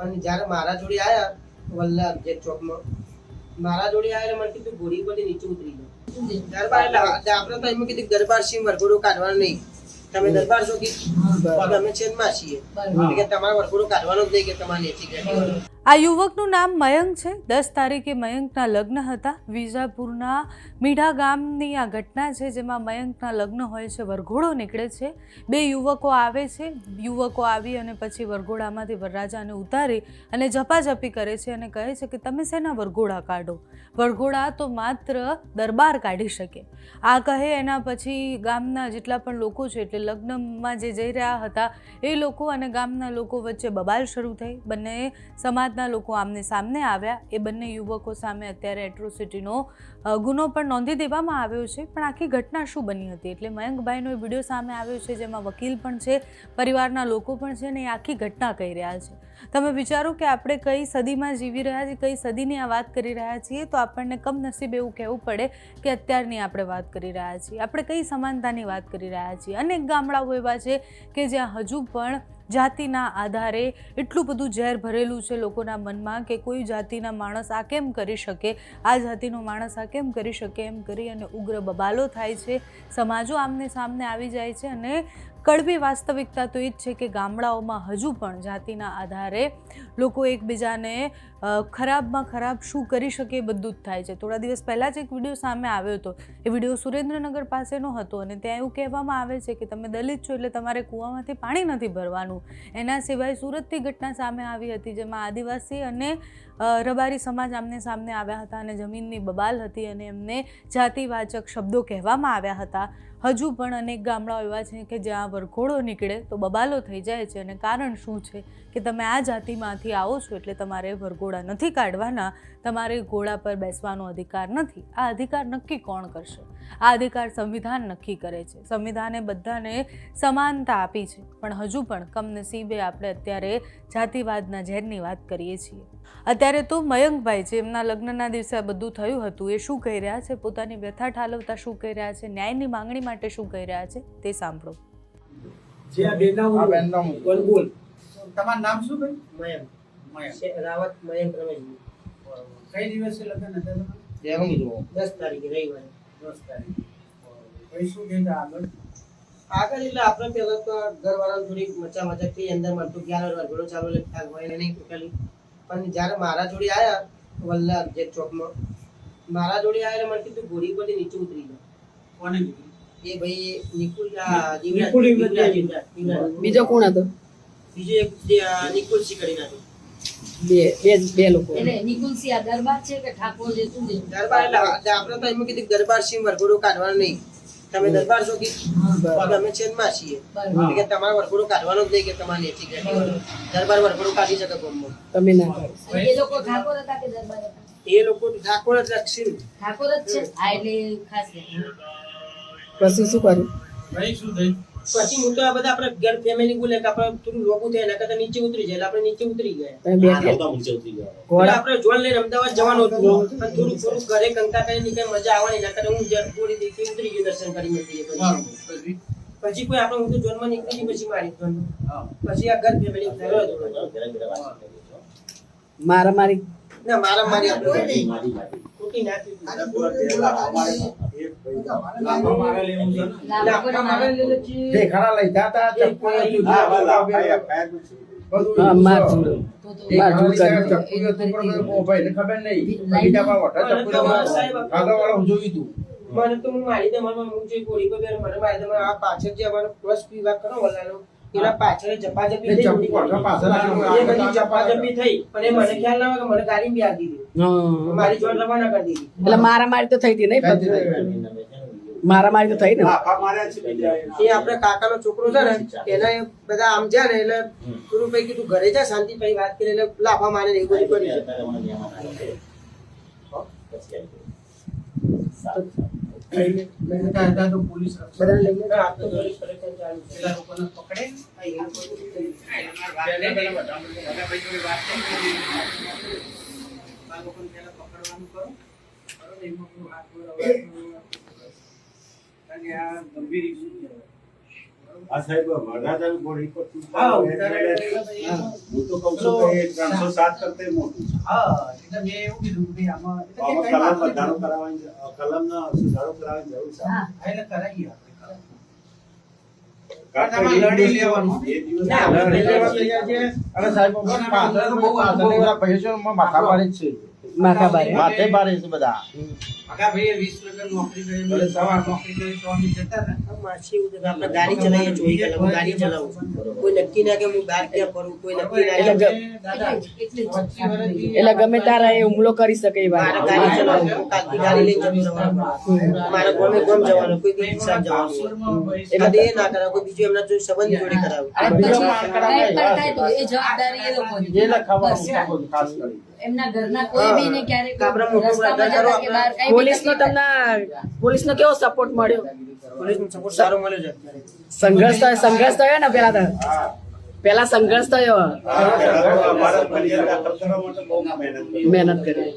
પણ જ્યારે મારા જોડે આયા વલ્લભ જે ચોકમાં મારા જોડે આયા મને કીધું ઘોડી પરથી નીચે ઉતરી જાઓ દરબાર એટલે આપણે તો એમ કીધું દરબાર સિંહ વરઘોડો કાઢવાનો નહીં તમે દરબાર છો કે અમે છેદમાં છીએ કે તમારે વરઘોડો કાઢવાનો જ નહીં કે તમારે નીચે ગયા। આ યુવકનું નામ મયંક છે। 10 તારીખે મયંકના લગ્ન હતા। વિજાપુરના મીઠા ગામની આ ઘટના છે જેમાં મયંકના લગ્ન હોય છે, વરઘોડો નીકળે છે, બે યુવકો આવે છે। યુવકો આવી અને પછી વરઘોડામાંથી વરરાજાને ઉતારી અને ઝપાઝપી કરે છે અને કહે છે કે તમે શેના વરઘોડા કાઢો, વરઘોડા તો માત્ર દરબાર કાઢી શકે। આ કહે એના પછી ગામના જેટલા પણ લોકો છે એટલે લગ્નમાં જે જઈ રહ્યા હતા એ લોકો અને ગામના લોકો વચ્ચે બબાલ શરૂ થઈ। બંને સમાજના લોકો આમને સામને આવ્યા। એ બંને યુવકો સામે અત્યારે એટ્રોસિટીનો ગુનો પણ નોંધી દેવામાં આવ્યો છે। પણ આખી ઘટના શું બની હતી એટલે મયંકભાઈનો એ વિડીયો સામે આવ્યો છે જેમાં વકીલ પણ છે, પરિવારના લોકો પણ છે અને એ આખી ઘટના કહી રહ્યા છે। તમે વિચારો કે આપણે કઈ સદીમાં જીવી રહ્યા છીએ, કઈ સદીની આ વાત કરી રહ્યા છીએ તો આપણને કમનસીબ એવું કહેવું પડે કે અત્યારની આપણે વાત કરી રહ્યા છીએ, આપણે કઈ સમાનતાની વાત કરી રહ્યા છીએ। અનેક ગામડાઓ એવા છે કે જ્યાં હજુ પણ જાતિના આધારે એટલું બધું ઝેર ભરેલું છે લોકોના મનમાં કે કોઈ જાતિના માણસ આ કેમ કરી શકે, આ જાતિનો માણસ આ કેમ કરી શકે, એમ કરી અને ઉગ્ર બબાલો થાય છે। સમાજો આમને સામને આવી જાય છે અને કડવી વાસ્તવિકતા તો એ જ છે કે ગામડાઓમાં હજુ પણ જાતિના આધારે લોકો એકબીજાને ખરાબમાં ખરાબ શું કરી શકે એ બધું જ થાય છે। થોડા દિવસ પહેલાં જ એક વિડીયો સામે આવ્યો હતો। એ વિડીયો સુરેન્દ્રનગર પાસેનો હતો અને ત્યાં એવું કહેવામાં આવે છે કે તમે દલિત છો એટલે તમારે કૂવામાંથી પાણી નથી ભરવાનું। એના સિવાય સુરતથી ઘટના સામે આવી હતી જેમાં આદિવાસી અને રબારી સમાજ આમને સામને આવ્યા હતા અને જમીનની બબાલ હતી અને એમને જાતિવાચક શબ્દો કહેવામાં આવ્યા હતા। હજુ પણ અનેક ગામડાઓ એવા છે કે જ્યાં વરઘોડો નીકળે તો બબાલો થઈ જાય છે અને કારણ શું છે કે તમે આ જાતિમાંથી આવો છો એટલે તમારે વરઘોડા નથી કાઢવાના, તમારે ઘોડા પર બેસવાનો અધિકાર નથી। આ અધિકાર નક્કી કોણ કરશે? આ અધિકાર સંવિધાન નક્કી કરે છે। સંવિધાને બધાને સમાનતા આપી છે પણ હજુ પણ કમનસીબે આપણે અત્યારે જાતિવાદના ઝેરની વાત કરીએ છીએ। અત્યારે તો મયંકભાઈ જે એમના લગ્નના દિવસે આ બધું થયું હતું એ શું કહી રહ્યા છે, પોતાની વ્યથા ઠાલવતા શું કહી રહ્યા છે, ન્યાયની માંગણી માટે શું કહી રહ્યા છે તે સાંભળો। જે આ બેનના બોલ તમારું નામ શું ભાઈ? મયંક રાવત મયંક રમેશજી। કઈ દિવસે લગ્ન હતા તમારા? 10 તારીખે રવિવારે। 10 તારીખે ભાઈ શું કહેતા આગળ એટલે આપણે પહેલા તો ઘરવાળાને થોડી મચા મચા થઈ અંદર મળતું ક્યારે વરઘોડો ચાલુ લખતા હોય નહીં ટોટલી। પણ જ્યારે મારા જોડે આયા વલ્લભ જે ચોકમાં મારા જોડે આયા મને કીધું ઘોડી પરથી નીચે ઉતરી જાઓ। કોને કીધું? એ ભાઈ નિકુલ બીજો કોણ હતો? બીજો એક નિકુલ સી કરી નાખ્યો। બે લોકો એટલે નિકુલસી આ દરબાર છે કે ઠાકોર છે શું છે? દરબાર એટલે આપણે તો એમ કીધું દરબાર સિંહ વરઘોડો કાઢવાનો નહીં, તમે દરબાર છો કે અમે છેદમાં છીએ કે તમારે વરઘોડો કાઢવાનો જ નહીં કે તમારે નીચે ગયા દરબાર વરઘોડો કાઢી શકે ગામમાં તમે ના કરો। એ લોકો ઠાકોર હતા કે દરબાર હતા? એ લોકો ઠાકોર જ રાખશે ઠાકોર જ છે। હા એટલે ખાસ પછી શું કર્યું? ભાઈ શું થયું? પછી હું તો આ બધા આપણે ઘર ફેમિલી બોલે કે આપણે થોડું લોકોું થાય એના કરતા નીચે ઉતરી જાય એટલે આપણે નીચે ઉતરી ગયા। આપણે જોન લઈને અમદાવાદ જવાનું હતું પણ થોડું ઘરે કંકા કરીને કઈ મજા આવવાની એના કરતા હું થોડી દેખી ઉતરી ગયો દર્શન કરી નથી। પછી કોઈ આપણે હું તો જોનમાં નીકળી પછી મારી પછી આ ઘર ફેમિલી મારામારી ના મારી ખોટી નાખી ખરા લઈ જાતા ખબર નહીં મને તો હું મારી દે હું જે ગોળી પર મને મારી દે આ પાછળ જે અમારો પ્લસ વિભાગ કરો વલાનો એના પાછળ ઝપાઝપી થઈ બધી ઝપાઝપી થઈ પણ એ મને ખ્યાલ ના હોય કે મને ગાડી બી આપી દીધી મારી જોડ રવાના કરી દીધી। એટલે મારામારી તો થઈ હતી નહીં? મારામારી તો થઈ ને? એ આપણે કાકાનો છોકરો છે ને એના બધા આમ છે ને એટલે ગુરુ ભાઈ કીધું ઘરે જા શાંતિ ભાઈ વાત કરી એટલે લાફા મારે નહીં બધી કરી તો પોલીસ લોકોને પકડે પકડવાનું કરો એમાં હાથ આ ગંભીર ઇસ્યુ કહેવાય। આ સાહેબ વરરાજાનું બોર્ડ એક વસ્તુ હા, હું તો કહું છું કે 307 કરતા મોટું છે. હા એટલે મેં એવું કીધું કે ભાઈ આમાં એટલે કે આમાં કઈ કલમ વાંધો વધારો નહીં. કરાવવાની કલમનો સુધારો કરાવવાની જરૂર છે. હા. હા, એટલે કરાવીએ આપણે. કારણ કે આમાં એ લડી દિવસ- લેવાનું. એ દિવસ ના, આપણે અરે સાહેબ પાછળ તો બહુ આંધળીવાળા ભાઈઓ છે ને, માથા ભારે જ છે. માથા બારે માથે ભારે છે બધા. કાકા ભાઈએ 20 લગન નોકરી કરી, મેં સવાર નોકરી કરી તો અમે જતા ને. માસી એવું છે કે આપણે ગાડી ચલાવીએ 24 કલાક હું ગાડી ચલાવું છું. કોઈ નક્કી ના કે હું બહાર ક્યાં ફરું, કોઈ નક્કી ના એટલે કે દાદા, એટલે જ. 25 વર્ષથી એટલે ગમે તારા એ હુમલો કરી શકે એ મારે વાત ગાડી ચલાવું, હું કાલથી ગાડી લઈને જતું રહેવાનું. મારે ગમે ગમ જવાનું, કોઈ દી હિસાબ જવાનું. સાસુરમાં પૈસા એટલે એ ના કરાવે, કોઈ બીજું એમના જોડે સંબંધ જોડે કરાવે. અને બીજો પછી માર કરાવે, કંઈ પણ થાય તો એ જવાબદારી એ લોકોની. એ લખાવાનું બસ. બધું ખાસ કરી. એમના ઘરના કોઈ બી ને ક્યારેક આપણે મોટું રસ્તામાં બહાર જતા કે બહાર કાંઈ બી પોલીસનો તકલીફ તમને પોલીસનો કેવો સપોર્ટ મળ્યો પોલીસનો સપોર્ટ સારો મળ્યો છે અત્યારે. સંઘર્ષ થયો ને પેલા તો પેલા સંઘર્ષ થયો અમારા ફરિયાદ દાખલ કરવા માટે બહુ મહેનત કરી. મહેનત કરી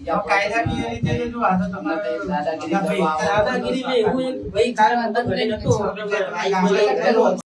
હવે કાયદાકીય રીતે જો આ તો તમારે દાદાગીરી ને એવું એક ભાઈ ઘરે નતો, આપણે ભાઈ